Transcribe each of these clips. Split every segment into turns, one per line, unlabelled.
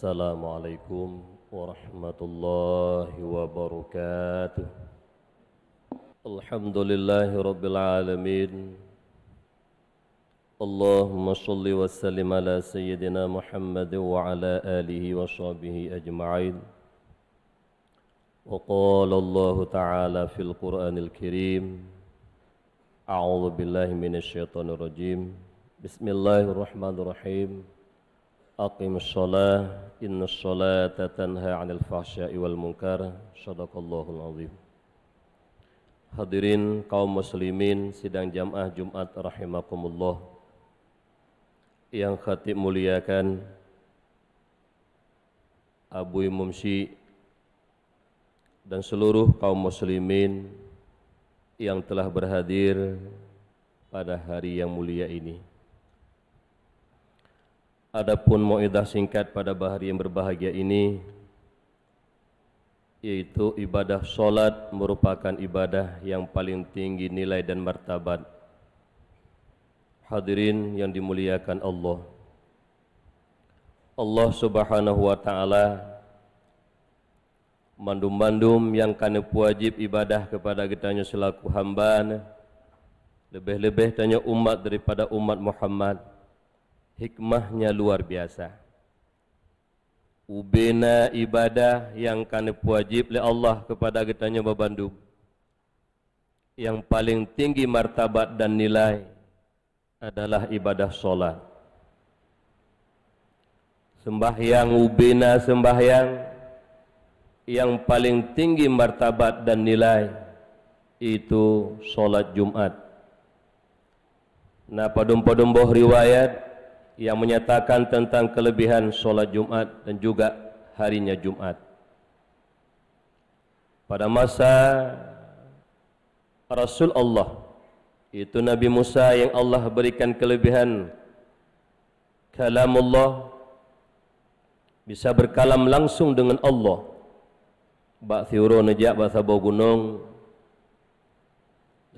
Assalamualaikum warahmatullahi wabarakatuh. Alhamdulillahi rabbil alamin. Allahumma salli wa sallim ala sayyidina Muhammad wa ala alihi wa sahbihi ajma'in. Wa qala Allah ta'ala fil Qur'anil Karim. A'udzu billahi minasy syaithanir rajim. Bismillahirrahmanirrahim. Aqimus shalah innas sholata tanha 'anil fahsya'i wal munkar. Shadaqallahul azim. Hadirin kaum muslimin sidang jamaah Jumat rahimakumullah yang khatib muliakan Abu Mumsi dan seluruh kaum muslimin yang telah berhadir pada hari yang mulia ini. Adapun mau'idah singkat pada hari yang berbahagia ini, yaitu ibadah solat merupakan ibadah yang paling tinggi nilai dan martabat. Hadirin yang dimuliakan Allah, Allah subhanahu wa ta'ala mandum-mandum yang kana wajib ibadah kepada kitanya selaku hamba, lebih-lebih tanya umat daripada umat Muhammad. Hikmahnya luar biasa. Ubena ibadah yang kana wajib oleh Allah kepada kitanya babandum, yang paling tinggi martabat dan nilai adalah ibadah solat. Sembahyang ubena sembahyang yang paling tinggi martabat dan nilai itu solat Jumat. Nah, padum-padum boh riwayat yang menyatakan tentang kelebihan solat Jumat dan juga harinya Jumat. Pada masa Rasul Allah, itu Nabi Musa yang Allah berikan kelebihan kalamullah, bisa berkalam langsung dengan Allah. Bak thiuro nejak bahasa bawah gunung,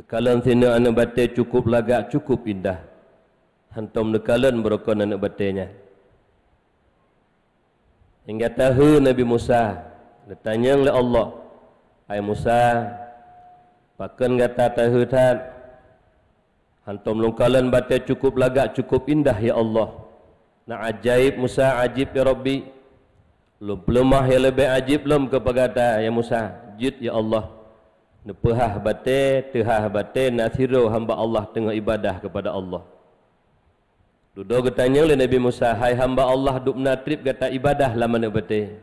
kalam sini anak batai cukup lagak, cukup indah. Hantam nekalan berokon anak batenya. Hingga tahu Nabi Musa, ditanya oleh Allah, "Hai Musa, pakan kata tahu tan? Hantam lungkalan batai cukup lagak, cukup indah ya Allah. Na ajaib Musa, ajib ya Rabbi. Lemah ya lebih ajib lem kepada ya Musa. Jid ya Allah. Nepehah batai, tehah batai, nathiru hamba Allah tengah ibadah kepada Allah." Duduk bertanya oleh Nabi Musa, "Hai hamba Allah duk menatrib kata ibadah lah mana betul?"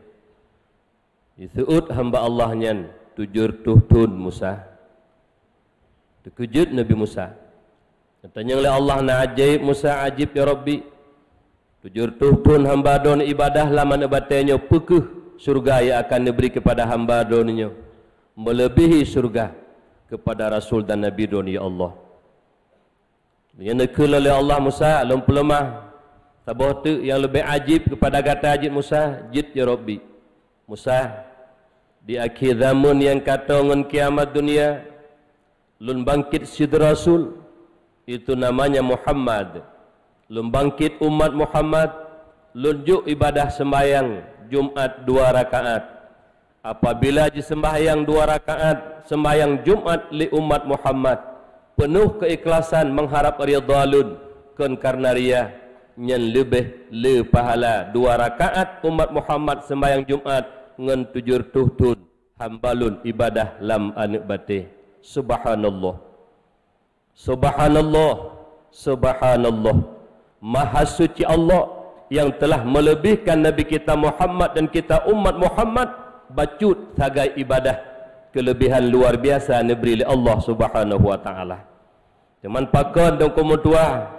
Isuut hamba Allah nyan tujur tuhtun Musa. Terkejut Nabi Musa. Bertanya oleh Allah, "Na ajaib Musa, ajib ya Rabbi. Tujur tuhtun hamba don ibadah lah mana betulnya pekuh surga yang akan diberi kepada hamba donnya melebihi surga kepada Rasul dan Nabi don ya Allah." Yang nekul oleh Allah Musa, lemah tabah tu yang lebih ajib kepada kata ajib Musa, jid ya Rabbi. Musa, di akhir zaman yang kata ngan kiamat dunia, lun bangkit sid Rasul, itu namanya Muhammad. Lun bangkit umat Muhammad, lun juk ibadah sembahyang Jumat 2 rakaat. Apabila di sembahyang 2 rakaat, sembahyang Jumat li umat Muhammad, penuh keikhlasan mengharap ridha lun kun karena ria nyen lebih le pahala 2 rakaat umat Muhammad sembahyang Jumat ngan tujur tuhtun hambalun ibadah lam anak batih. Subhanallah, subhanallah, subhanallah. Maha suci Allah yang telah melebihkan Nabi kita Muhammad dan kita umat Muhammad bacut sagai ibadah kelebihan luar biasa diberi oleh Allah Subhanahu wa taala. Cuman pakon dong komutua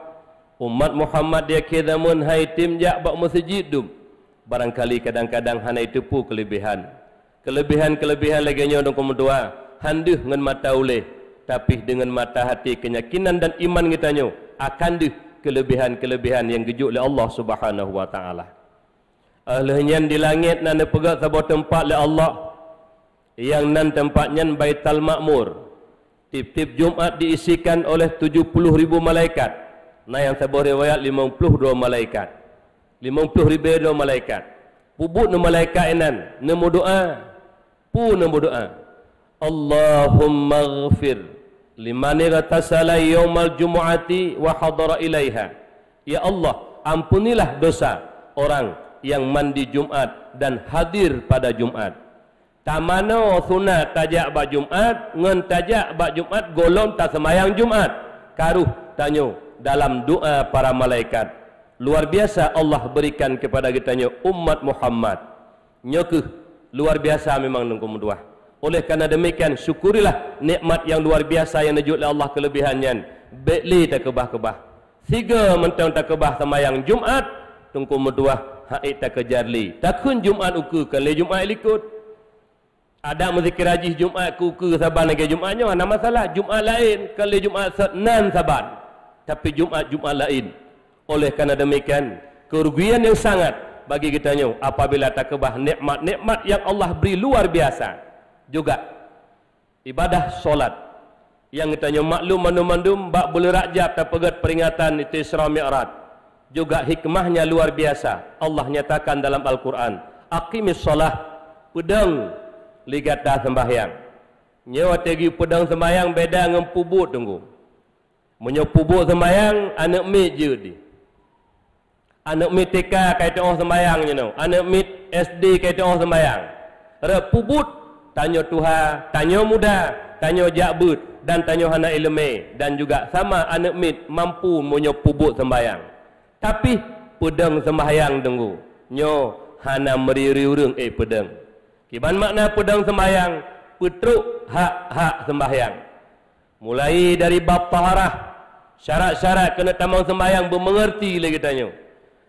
umat Muhammad dia kedamun hai tim jak bak masjid dum. Barangkali kadang-kadang hana itu pu kelebihan. Kelebihan lagi nya dong komutua handuh dengan mata uleh tapi dengan mata hati keyakinan dan iman kita nyo akan deh kelebihan-kelebihan yang gejuk oleh Allah Subhanahu wa taala. Ahlnya di langit nan pegat sebuah tempat oleh Allah yang nan tempatnya Baitul Ma'mur. Tip-tip Jumat diisikan oleh 70.000 malaikat. Nah yang sebuah riwayat 52 malaikat. 50.000 malaikat. pubut nu malaikat enan nemu doa pu nemu doa Allahumma ghfir liman irtasala yaumal jumu'ati wa hadara ilaiha. Ya Allah, ampunilah dosa orang yang mandi Jumat dan hadir pada Jumat. Tamano sunat tajak bak Jumat, ngan tajak bak Jumat golong tak semayang Jumat. Karuh tanyo dalam doa para malaikat. Luar biasa Allah berikan kepada kitanya umat Muhammad. Nyokeh luar biasa memang nunggu doa. Oleh kerana demikian syukurilah nikmat yang luar biasa yang dijut oleh Allah kelebihannya. Bekli tak kebah-kebah. Tiga mentang tak kebah semayang Jumat, tunggu meduah haid tak kejarli. Takun Jumat uku kali Jumat likut. Ada muzikir haji Jumat ku saban lagi Jumatnya mana masalah. Jumat lain kali Jumat nan saban. Tapi Jumat lain. Oleh kerana demikian kerugian yang sangat bagi kitanya apabila tak kebah nikmat-nikmat yang Allah beri luar biasa. Juga ibadah solat yang kitanya maklum mandum-mandum bak bulan Rajab tak pegat peringatan itu Isra Mi'raj. Juga hikmahnya luar biasa. Allah nyatakan dalam Al-Quran, aqimis solah, pedang ligat dah sembahyang. Nyawa tegi pedang sembahyang beda dengan pubut tunggu. Menyo pubut sembahyang anak mit je di. Anak mit TK kait orang sembahyang je no. Anak mit SD kait orang sembahyang. Re pubut tanya Tuhan, tanya muda, tanya jakbut dan tanya hana ilmu dan juga sama anak mit mampu menyo pubut sembahyang. Tapi pedang sembahyang tunggu. Nyo hana meriri urang pedang. Kiban makna pedang sembahyang, petruk hak-hak sembahyang. Mulai dari bab taharah, syarat-syarat kena tamang sembahyang bermengerti lagi tanya.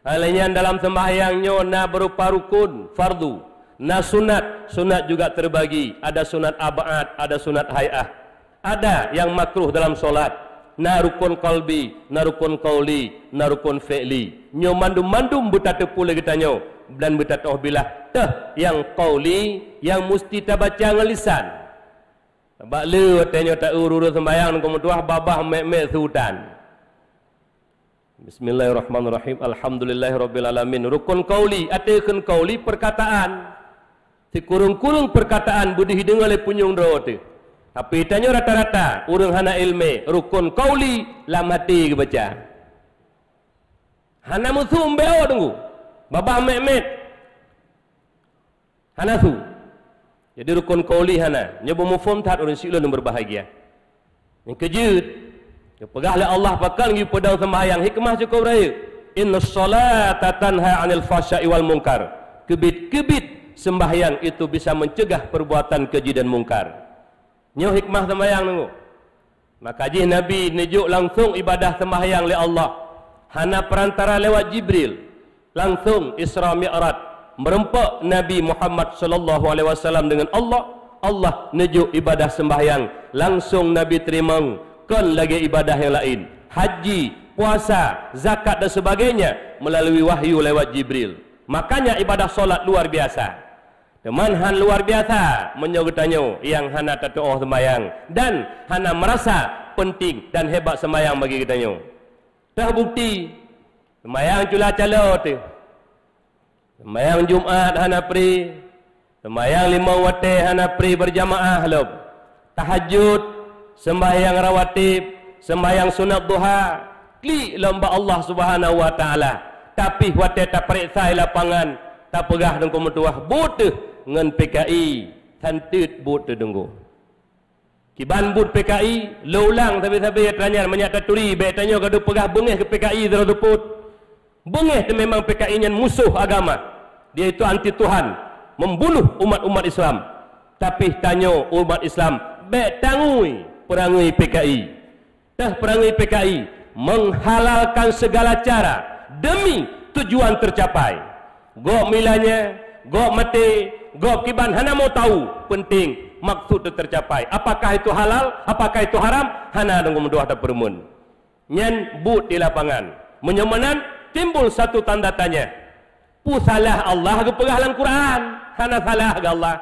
Halnya dalam sembahyangnya na berupa rukun, fardu, na sunat, sunat juga terbagi. Ada sunat abad, ada sunat hay'ah. Ada yang makruh dalam solat. Na rukun qalbi, na rukun qauli, na rukun fi'li. Nyo mandum-mandum butatepu lagi tanya. Dan bertatoh bilah tah yang qauli yang mesti ta baca dengan lisan. Sebab le tanya tak urus sembahyang dengan tuah babah mek-mek sultan. Bismillahirrahmanirrahim. Alhamdulillahirabbil alamin. Rukun qauli atakan qauli perkataan. Si kurung-kurung perkataan budi hidung oleh punyung dro tu. Tapi tanya rata-rata urang hana ilmu rukun qauli lam hati ke baca. Hana musum beo tunggu. Babah mek-mek hanasu. Jadi rukun qauli hana. Nyoba mufhum tat orang silun yang berbahagia. Yang kejut. Yang pegahlah Allah pakan ngi pedang sembahyang hikmah cukup raya. Innas salata tanha 'anil fahsya'i wal munkar. Kebit-kebit sembahyang itu bisa mencegah perbuatan keji dan mungkar. Nyo hikmah sembahyang nunggu. Maka ji Nabi nejuk langsung ibadah sembahyang oleh Allah. Hana perantara lewat Jibril. Langsung Isra Mi'raj merempak Nabi Muhammad sallallahu alaihi wasallam dengan Allah. Allah nejuk ibadah sembahyang langsung Nabi terima kan lagi ibadah yang lain, haji, puasa, zakat dan sebagainya melalui wahyu lewat Jibril. Makanya ibadah solat luar biasa. Teman-teman luar biasa menyogetanya yang hana tatoh sembahyang dan hana merasa penting dan hebat sembahyang bagi kitanya. Terbukti sembahyang cula calo tu. Sembahyang Jumat hana pri. Sembahyang 5 waktu hana pri berjamaah lop. Tahajud, sembahyang rawatib, sembahyang sunat duha, klik lomba Allah Subhanahu wa taala. Tapi waktu tak periksa lapangan, tak pegah dengan metuah butuh ngan PKI, tantut butuh tunggu. Kiban but PKI, lulang tapi-tapi tanya menyata turi, be tanya gaduh pegah bengeh ke PKI terus put. Bengeh itu memang PKI nya musuh agama. Dia itu anti Tuhan, membunuh umat-umat Islam. Tapi tanya umat Islam, be tangui perangai PKI. Dah perangai PKI menghalalkan segala cara demi tujuan tercapai. Gok milanya, gok mati, gok kiban hana mau tahu, penting maksud itu tercapai. Apakah itu halal, apakah itu haram, hana dengan mendoa tak permun. Nyen but di lapangan. Menyemanan timbul satu tanda tanya. Pu salah Allah ke pegahlan Quran, hana salah ke Allah.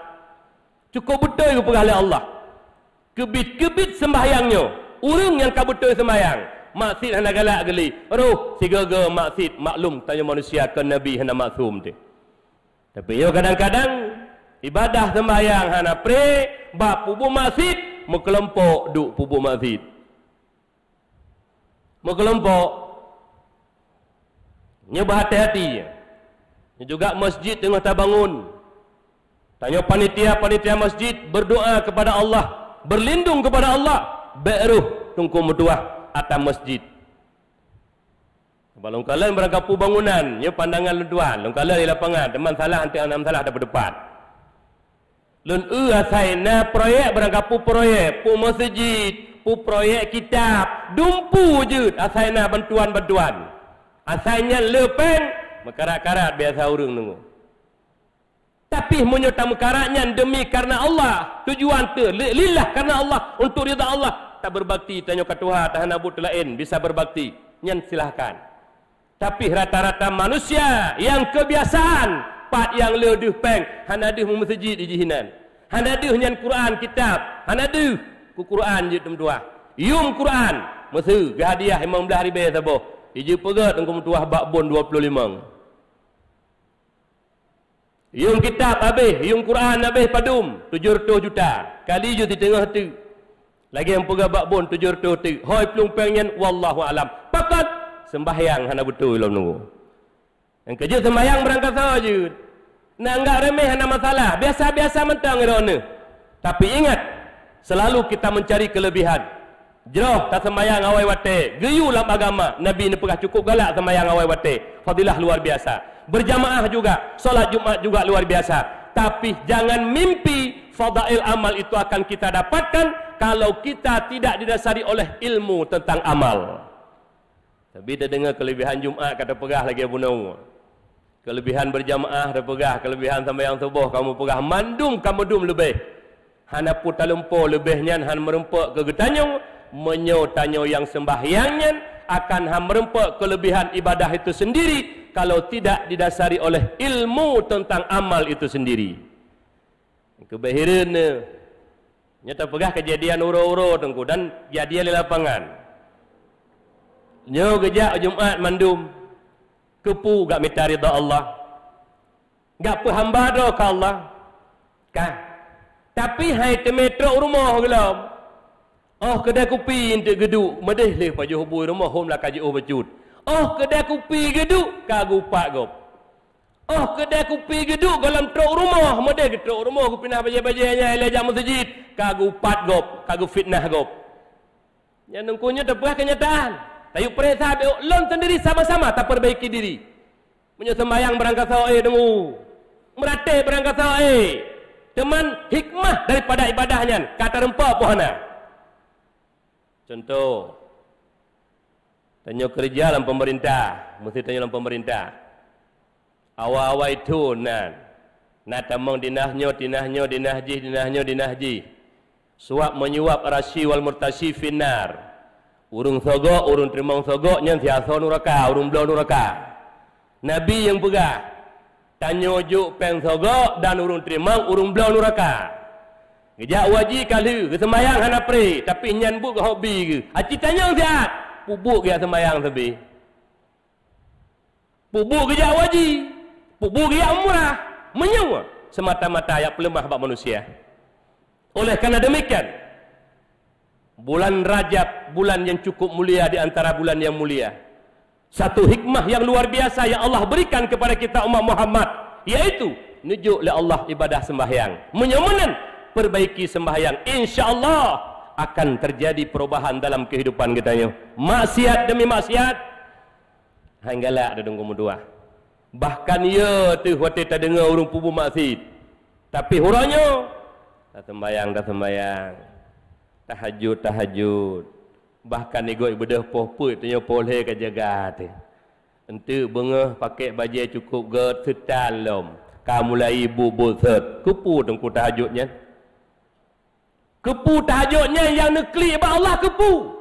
Cukup betul ke pegahlan Allah. Kebit-kebit sembahyangnya. Urang yang kabetul sembahyang. Maksud hana galak geli. Roh si gaga maksud maklum tanya manusia ke Nabi hana maksum tu. Tapi yo kadang-kadang ibadah sembahyang hana pre bab pubu masjid mengelompok duk pubu masjid. Mengelompok nya berhati-hati. Nya juga masjid tengah terbangun. Tanya panitia masjid berdoa kepada Allah, berlindung kepada Allah, beruh tungku mutuah atas masjid. Kalau kalian berangkapu bangunan, nya pandangan luduan, kalian di lapangan, teman salah anti enam salah dapat depan. Lun asaina proyek berangkapu proyek, pu masjid, pu proyek kitab, dumpu je asaina bantuan-bantuan. Asalnya lepeng, mekarat-karat biasa orang nunggu. Tapi menyerta mekaratnya demi karena Allah, tujuan tu lillah karena Allah, untuk ridha Allah. Tak berbakti tanya ke Tuhan, tahan abut lain bisa berbakti, nyan silahkan. Tapi rata-rata manusia yang kebiasaan pat yang leuh peng hanaduh mu masjid di jihinan. Hanaduh nyan Quran kitab, hanaduh ku Quran je tum-tuah. Yum Quran, mesti hadiah 15 ribu sabo. Ije pegat engkau tuah bakbon 25. Yum kitab habis, yum Quran habis padum 700 juta. Kali je di tengah tu. Lagi yang pegat bakbon 700 tu. Hoi plung pengnya wallahu alam. Pakat sembahyang hana betul ilmu nunggu. Yang kerja sembahyang berangkat saja. Nak enggak remeh hana masalah. Biasa-biasa mentang irona. Tapi ingat, selalu kita mencari kelebihan. Jeroh tak sembahyang awai wate. Geyu dalam agama. Nabi ni pernah cukup galak sembahyang awai wate. Fadilah luar biasa. Berjamaah juga. Solat Jumat juga luar biasa. Tapi jangan mimpi fadail amal itu akan kita dapatkan kalau kita tidak didasari oleh ilmu tentang amal. Tapi dia dengar kelebihan Jumat kata pegah lagi Abu Naum. Kelebihan berjamaah dia pegah, kelebihan sembahyang subuh kamu pegah, mandum kamu dum lebih. Hana puta lempo lebihnya han merempak ke getanyong, menyo tanyo yang sembahyangnya akan han merempak kelebihan ibadah itu sendiri kalau tidak didasari oleh ilmu tentang amal itu sendiri. Kebahiran nyata pegah kejadian uro-uro tengku dan kejadian di lapangan. Nyo gejak Jumat mandum kepu gak minta ridha Allah. Gak hamba do ke Allah. Kan? Tapi hai temetro rumah gelam. Oh kedai kopi untuk geduk medeh leh paju hubui rumah hom lah kaji bercut. Oh kedai kopi geduk kagu pak gop. Oh kedai kopi geduk dalam truk rumah medeh ke truk rumah ku pindah baje-bajenya ele jam masjid kagu pat gop, kagu fitnah gop. Yang nungkunya terpah kenyataan. Tayu perintah lon sendiri sama-sama tak perbaiki diri. Sembahyang berangkat sawae dengu. Merate berangkat sawae. Teman hikmah daripada ibadahnya kata rempah pohana. Contoh. Tanya kerja dalam pemerintah, mesti tanya dalam pemerintah. Awal-awal itu nak tamang dinahnya dinahji. Suap menyuap rasi wal murtasi finar. Urung sogok, urung terimang sogok, yang siasa nuraka, urung belau nuraka. Nabi yang pegah, tanya juk peng sogok dan urung terimang, urung belau nuraka. Kejak wajib kali, kesembayang hana pre, tapi nyan buk ke hobi ke. Acik tanya sihat, pubuk ke sembayang sabi. Pubuk kejak wajib, pubuk kejak umrah, menyewa semata-mata yang pelemah bak manusia. Oleh kerana demikian, bulan Rajab, bulan yang cukup mulia di antara bulan yang mulia. Satu hikmah yang luar biasa yang Allah berikan kepada kita umat Muhammad, yaitu nujuk oleh Allah ibadah sembahyang. Menyomanan perbaiki sembahyang. InsyaAllah akan terjadi perubahan dalam kehidupan kita. Maksiat demi maksiat, hanggalak ada dengku dua. Bahkan ya tu waktu kita dengar urung pubu maksiat. Tapi huranya, tak sembahyang. Tahajud. Bahkan ego ibadah pohput tanya poleh ke jaga tu. Ente bengah pakai baju cukup ged setalom. Kamu mulai ibu boset. Kepu tengku tahajudnya. Kepu tahajudnya yang nekli ba Allah kepu.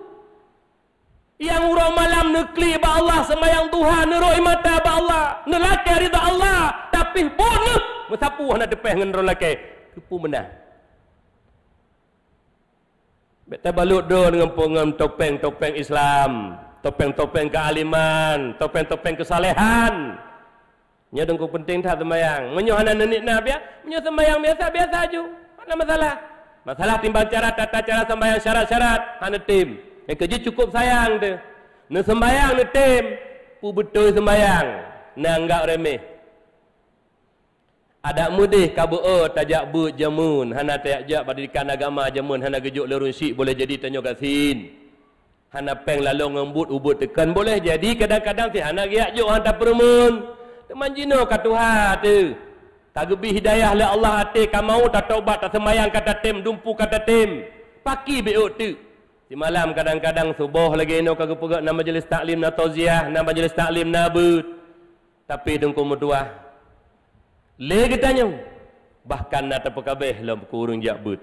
Yang urang malam nekli ba Allah sembahyang Tuhan neroi mata ba Allah. Nelaki ridha Allah tapi bonus mesapu hendak depeh ngan lelaki. Kepu menang. Kita balut do dengan topeng-topeng Islam, topeng-topeng kealiman, topeng-topeng kesalehan. Nya dengku penting tak sembahyang. Menyo hana nenik nah biar, menyo sembahyang biasa-biasa aja. Mana masalah? Masalah timbang cara tata cara sembahyang syarat-syarat hana tim. Yang kerja cukup sayang tu. Ne sembahyang ne tim, pu betul sembahyang. Na anggap remeh. Ada mudih kabu tajak but jamun, hana tajak pendidikan agama jamun, hana gejuk lerun syik boleh jadi tanyo kasin. Hana peng lalu ngembut ubut tekan boleh jadi kadang-kadang si hana giak juk hantar permun. Teman jino kat Tuhan tu. Tak gebih hidayah le Allah hati kamau tak taubat tak sembahyang kata tim dumpu kata tim. Paki beuk tu. Di malam kadang-kadang subuh lagi no kagak pegak nama majlis taklim na tauziah, na majlis taklim na but. Tapi dengku mutuah. Le katanya bahkan na terpekabeh lam kurung jak but.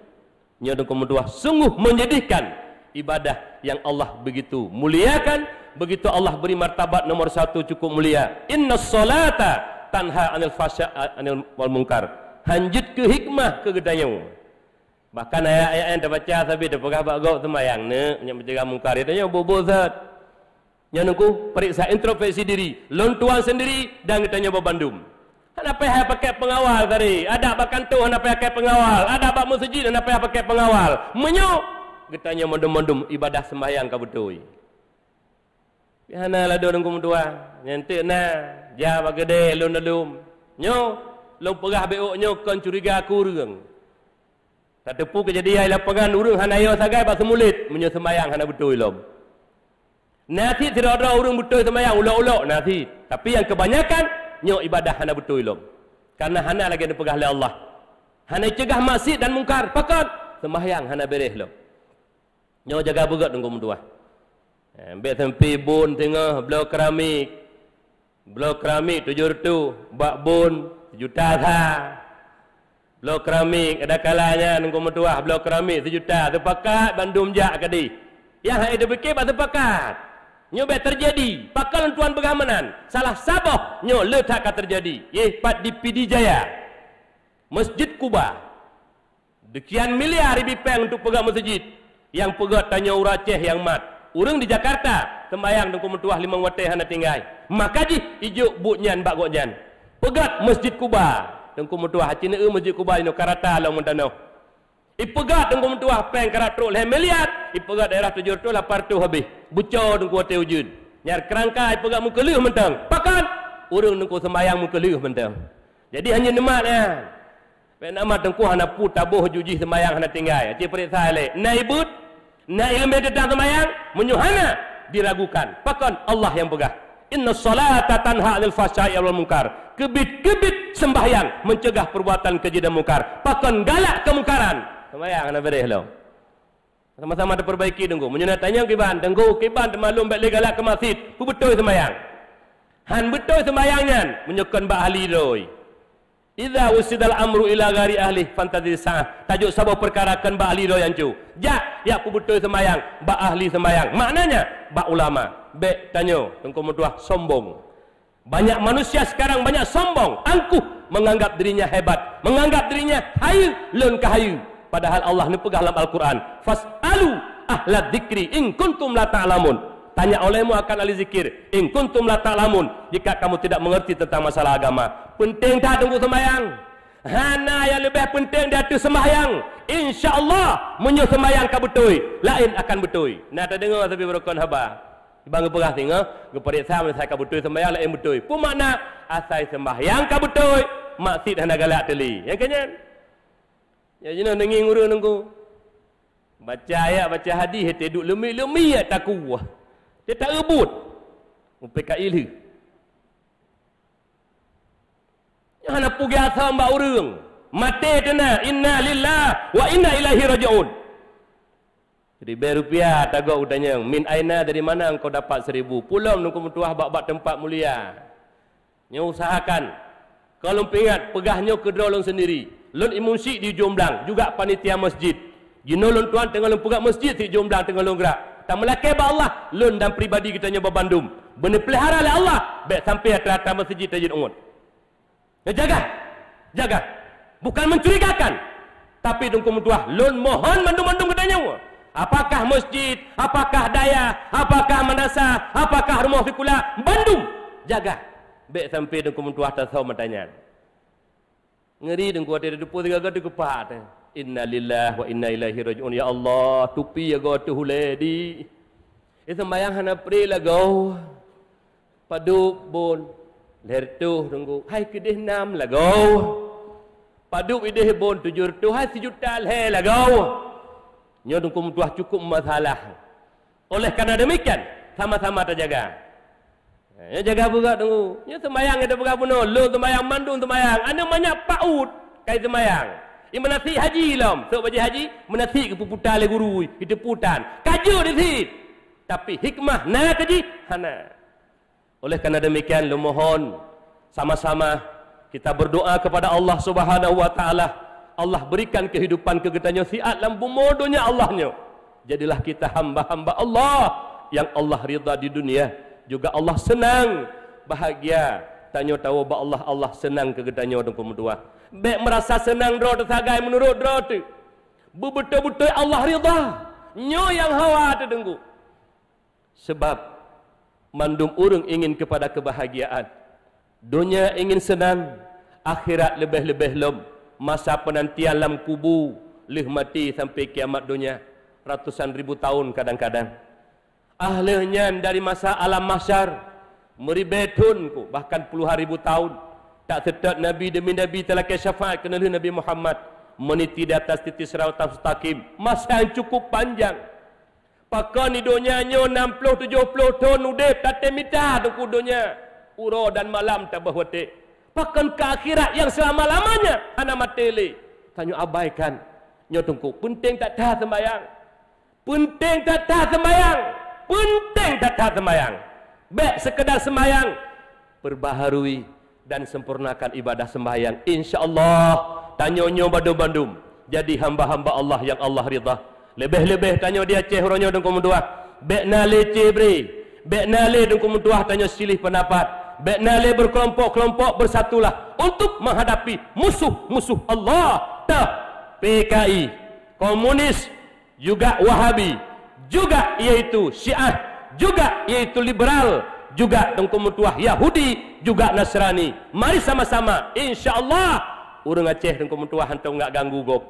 Nya dengku mutuah sungguh menjadikan ibadah yang Allah begitu muliakan, begitu Allah beri martabat nomor 1 cukup mulia. Innas salata tanha anil fasya anil wal munkar. Hanjut ke hikmah ke gedanya. Bahkan ayat-ayat yang terbaca sampai terpegah bagau sembahyang ne yang mencegah mungkar itu bobo zat. Yang nunggu periksa introspeksi diri, lontuan sendiri dan katanya berbandum. Kenapa yang pakai pengawal tadi? Ada bahkan tu kenapa pakai pengawal? Ada bak masjid kenapa yang pakai pengawal? Menyo katanya mondom-mondom ibadah sembahyang ka betul. Hana la do nunggu mudua. Nyantik na, ja bagede lon-lon. Nyo, long perah beok nyo kon curiga aku reung. Tak tepu kejadian lapangan urang hanayo sagai bak semulit menyo sembahyang hana betul lom. Nasi tidak ada urang betul sembahyang ulok-ulok nasi. Tapi yang kebanyakan nyo ibadah hana betul lom. Karena hana lagi dipegah oleh Allah. Hana cegah maksiat dan mungkar. Pakat sembahyang hana beres lom. Nyo jaga begat nunggu mudua. Ambil tempi bun tengah blok keramik. Blok keramik 700, bak bun 1 juta sah. Blok keramik ada kalanya nunggu metuah blok keramik 1 juta sepakat bandum jak kadi. Yang ada fikir pak sepakat. Nyo bet terjadi pakal tuan pengamanan. Salah sabah nyo letak terjadi. Pat di PD Jaya. Masjid Kuba. Sekian miliar peng untuk pegang masjid. Yang pegat tanya uraceh yang mat. Urang di Jakarta sembayang nunggu metuah 5 watih hana tinggai. Maka ji ijuk butnyan bak goknyan. Pegat Masjid Kuba. Tengku mutuah cina Masjid Kuba ino karata long mentano. Ipegat tengku mutuah peng karatro leh miliar, ipegat daerah 700 800 habis. Bucau tengku hotel ujud. Nyar kerangka ipegat muka leuh mentang. Pakan urang tengku sembayang muka leuh mentang. Jadi hanya nematnya. Pen nama tengku hana pu tabuh juji sembayang hana tinggai. Ci periksa le. Naibut, na ilmu tentang sembayang menyuhana diragukan. Pakan Allah yang pegah. Inna salata tanha 'anil fahsya'i wal munkar. Kebit-kebit sembahyang mencegah perbuatan keji dan mungkar. Pakon galak kemungkaran. Sembahyang ana beres lo. Sama-sama diperbaiki tunggu. Menyana tanya kiban, tunggu kiban termalum balik galak ke masjid. Ku betul sembahyang. Han betul sembahyangnya menyukan ba ahli roy. Idza usidal amru ila ghairi ahli fantazir sa'ah. Tajuk sabah perkarakan ba ahli roy ancu. Ya ku betul sembahyang, ba ahli sembahyang. Maknanya ba ulama. Bek tanya, tengku mutuah sombong. Banyak manusia sekarang banyak sombong, angkuh, menganggap dirinya hebat, menganggap dirinya hayu, lun kahayu. Padahal Allah ni pegah dalam Al-Quran. Fas'alu ahla dzikri in kuntum la ta'lamun. Tanya olehmu akan ahli zikir. In kuntum la ta'lamun. Jika kamu tidak mengerti tentang masalah agama. Penting tak tunggu sembahyang? Hana yang lebih penting dari sembahyang. InsyaAllah menyuh sembahyang ka betul. Lain akan betul. Nak tak dengar tapi berokon haba. Bang perah tengah, geperiksa saya ka betul sembahyang lain betul. Pun makna asai sembahyang ka betul, maksud hendak galak teli. Yang kanyan. Ya jenah nenging urang nunggu. Baca ayat, baca hadis, hete duk lemi-lemi ya tak kuah. Dia tak rebut. Umpai ka ilhu. Yang nak pergi asal mbak urang. Mati tena, inna lillah wa inna ilaihi raji'un. Rupiah tagok utanya, min aina dari mana engkau dapat 1000? Pulang nunggu mutuah bak-bak tempat mulia. Nya usahakan. Kalau ingat pegahnya ke drolong sendiri. Lon imunsi di Jomblang juga panitia masjid. Jino lon tuan tengah lon pegak masjid di Jomblang tengah lon gerak. Tak melakai ba Allah, lon dan pribadi kita nyoba Bandung. Benda pelihara oleh Allah, baik sampai atas masjid tajid ungut. Ya jaga. Bukan mencurigakan. Tapi nunggu mutuah lon mohon mandum-mandum katanya. Apakah masjid, apakah daya, apakah madrasah, apakah rumah sekolah, Bandung, jaga. Bek sampai dengku mentuah tak tahu matanya. Ngeri dengku ada depu tiga gadu kepat. Inna lillahi wa inna ilaihi rajiun. Ya Allah, tupi ya gadu huledi. Itu sembahyang hana pri lagu. Padu bon lertu dengku. Hai kedih nam lagu. Padu ideh bon 700 hai 1 juta le lagu. Nyo dengku mentuah cukup masalah. Oleh karena demikian, sama-sama terjaga. Ya jaga juga tunggu. Ya sembayang ada bukan puno. Lu sembayang mandung sembayang. Anda banyak paut kai sembayang. Ia menasi haji lam. So baca haji menasi ke puputan le guru itu putan. Kaju di sini. Tapi hikmah na kaji hana. Oleh karena demikian lu mohon sama-sama kita berdoa kepada Allah Subhanahu wa taala. Allah berikan kehidupan kegetanya siat lam bumodonya Allahnya. Jadilah kita hamba-hamba Allah yang Allah ridha di dunia. Juga Allah senang, bahagia. Tanya tahu bahawa Allah senang kegetanya dan kemudian. Baik merasa senang draw tersagai menurut draw tu. Betul-betul Allah ridha. Nyo yang hawa tu dengku. Sebab mandum urang ingin kepada kebahagiaan. Dunia ingin senang, akhirat lebih-lebih lom. Masa penantian dalam kubu, lih mati sampai kiamat dunia. Ratusan ribu tahun kadang-kadang. Ahlnya dari masa alam mahsyar meribetun ku bahkan puluhan ribu tahun tak sedap nabi demi nabi telah ke syafaat kena Nabi Muhammad meniti di atas titik siratan mustaqim masa yang cukup panjang pakan di dunia nyo 60-70 tahun udip tak temita tu dunia uro dan malam tak berhenti pakan ke akhirat yang selama-lamanya ana mateli tanyo abaikan nyo tungku penting tak dah sembayang penting tak dah sembayang penting tak dah sembahyang. Baik sekedar sembahyang, perbaharui dan sempurnakan ibadah sembahyang. InsyaAllah, tanyonyo bandum-bandum. Jadi hamba-hamba Allah yang Allah ridha. Lebih-lebih tanyo dia cehronyo dan kemuduah. Baik nale cebri. Baik nale dan kemuduah tanyo silih pendapat. Baik nale berkelompok-kelompok bersatulah. Untuk menghadapi musuh-musuh Allah. Tak. PKI, komunis, juga Wahabi. Juga iaitu Syiah, juga iaitu liberal, juga dengkumutuah Yahudi, juga Nasrani. Mari sama-sama, insya-Allah urang Aceh dengkumutuah hantam enggak ganggu gop.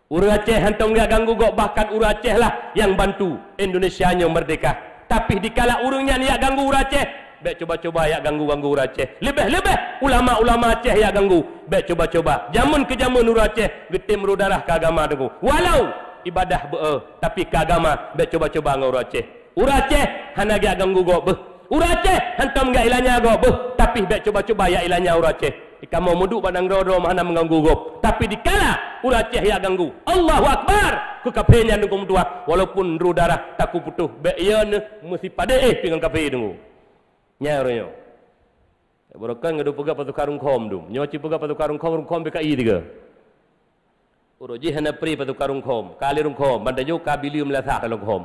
Urang Aceh hantam enggak ganggu gop, bahkan urang Aceh lah yang bantu Indonesianya merdeka. Tapi dikala urangnya niat ganggu urang Aceh, baik coba-coba ya ganggu-ganggu urang Aceh. Lebih-lebih ulama-ulama Aceh ya ganggu, baik coba-coba. Jamun ke jamun urang Aceh, getim rudarah ke agama dengku. Walau ibadah tapi ke agama baik coba-coba ngau Aceh. Urang Aceh hana gak ganggu go beh. Urang Aceh hantam gak ilanya go beh, tapi baik coba-coba ya ilanya urang Aceh. Kamu muduk padang rodo mana mengganggu go. Tapi dikala urang Aceh ya ganggu. Allahu akbar. Ku kafirnya dengku tua walaupun ru darah tak ku putuh. Baik ya ne mesti pada dengan kafir dengku. Nyaronyo. Borokan ngadu pega patu karung khom dum. Nyoci pega patu karung khom BKI tiga. Uroji hana pri patu karung khom, kali rung khom, bandayo kabilium la sa kalong khom.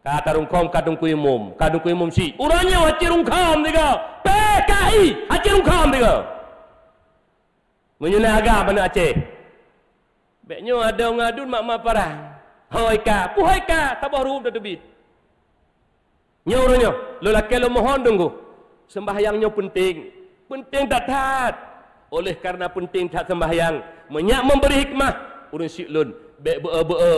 Ka karung khom kadung kuimum si. Uranya haci rung khom tiga. PKI haci rung khom tiga. Menyuna agama mana Aceh. Beknyo ada ngadun mak parah. Hoi ka, puhoi ka, tabah rum dah tebit. Nyoronyo, lo laki lo mohon tunggu. Sembahyangnya penting. Penting tak tat. Oleh karena penting tak sembahyang. Menyak memberi hikmah urang siklun baik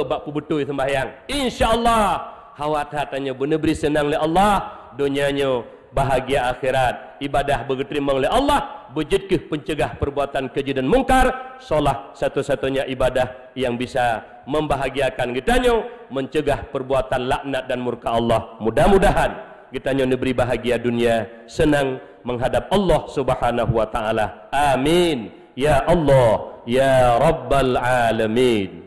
bak pu betul sembahyang insyaallah hawat hatanya benar beri senang oleh Allah dunianya bahagia akhirat ibadah berterima oleh Allah berjedkeh pencegah perbuatan keji dan mungkar solah satu-satunya ibadah yang bisa membahagiakan kitanya mencegah perbuatan laknat dan murka Allah mudah-mudahan kitanya diberi bahagia dunia senang menghadap Allah Subhanahu wa taala amin ya Allah ya Rabbal Alamin.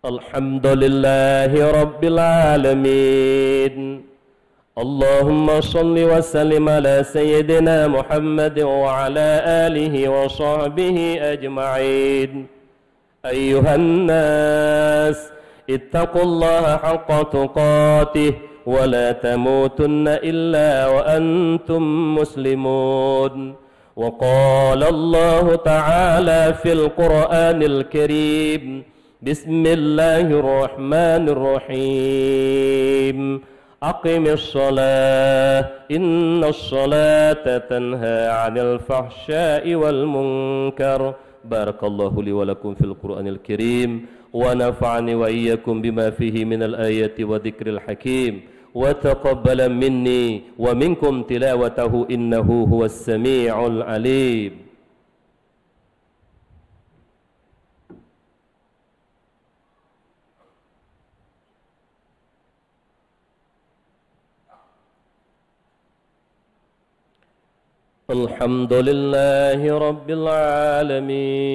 Alhamdulillahi Rabbil Alamin. Allahumma salli wa sallim ala Sayyidina Muhammad wa ala alihi wa sahbihi ajma'in. Ayyuhan nas, ittaqullaha haqqa tuqatih wa la tamutunna illa wa antum muslimun. وقال الله تعالى في القرآن الكريم بسم الله الرحمن الرحيم أقم الصلاة إن الصلاة تنهى عن الفحشاء والمنكر. بارك الله لي ولكم في القرآن الكريم، ونفعني وإياكم بما فيه من الآيات وذكر الحكيم، وتقبل مني ومنكم تلاوته إنه هو السميع العليم. الحمد لله رب العالمين.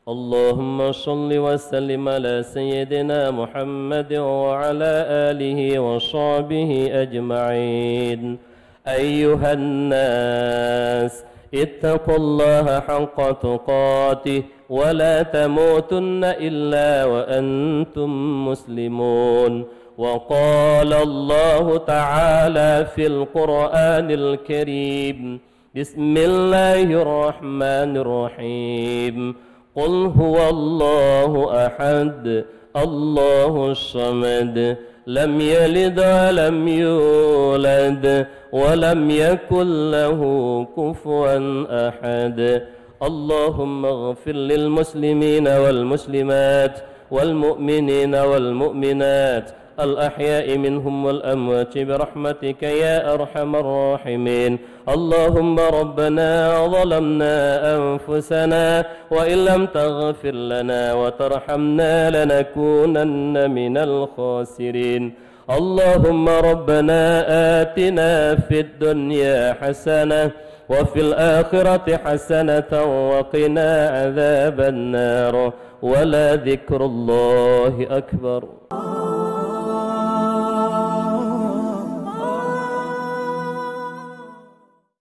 اللهم صل وسلم على سيدنا محمد وعلى آله وصحبه أجمعين. أيها الناس اتقوا الله حق تقاته ولا تموتن إلا وأنتم مسلمون. وقال الله تعالى في القرآن الكريم: بسم الله الرحمن الرحيم. قل هو الله أحد الله الصمد لم يلد ولم يولد ولم يكن له كفوا أحد. اللهم اغفر للمسلمين والمسلمات والمؤمنين والمؤمنات الأحياء منهم والأموات برحمتك يا أرحم الراحمين. اللهم ربنا ظلمنا أنفسنا وإن لم تغفر لنا وترحمنا لنكونن من الخاسرين. اللهم ربنا آتنا في الدنيا حسنة وفي الآخرة حسنة وقنا عذاب النار. ولذكر الله أكبر.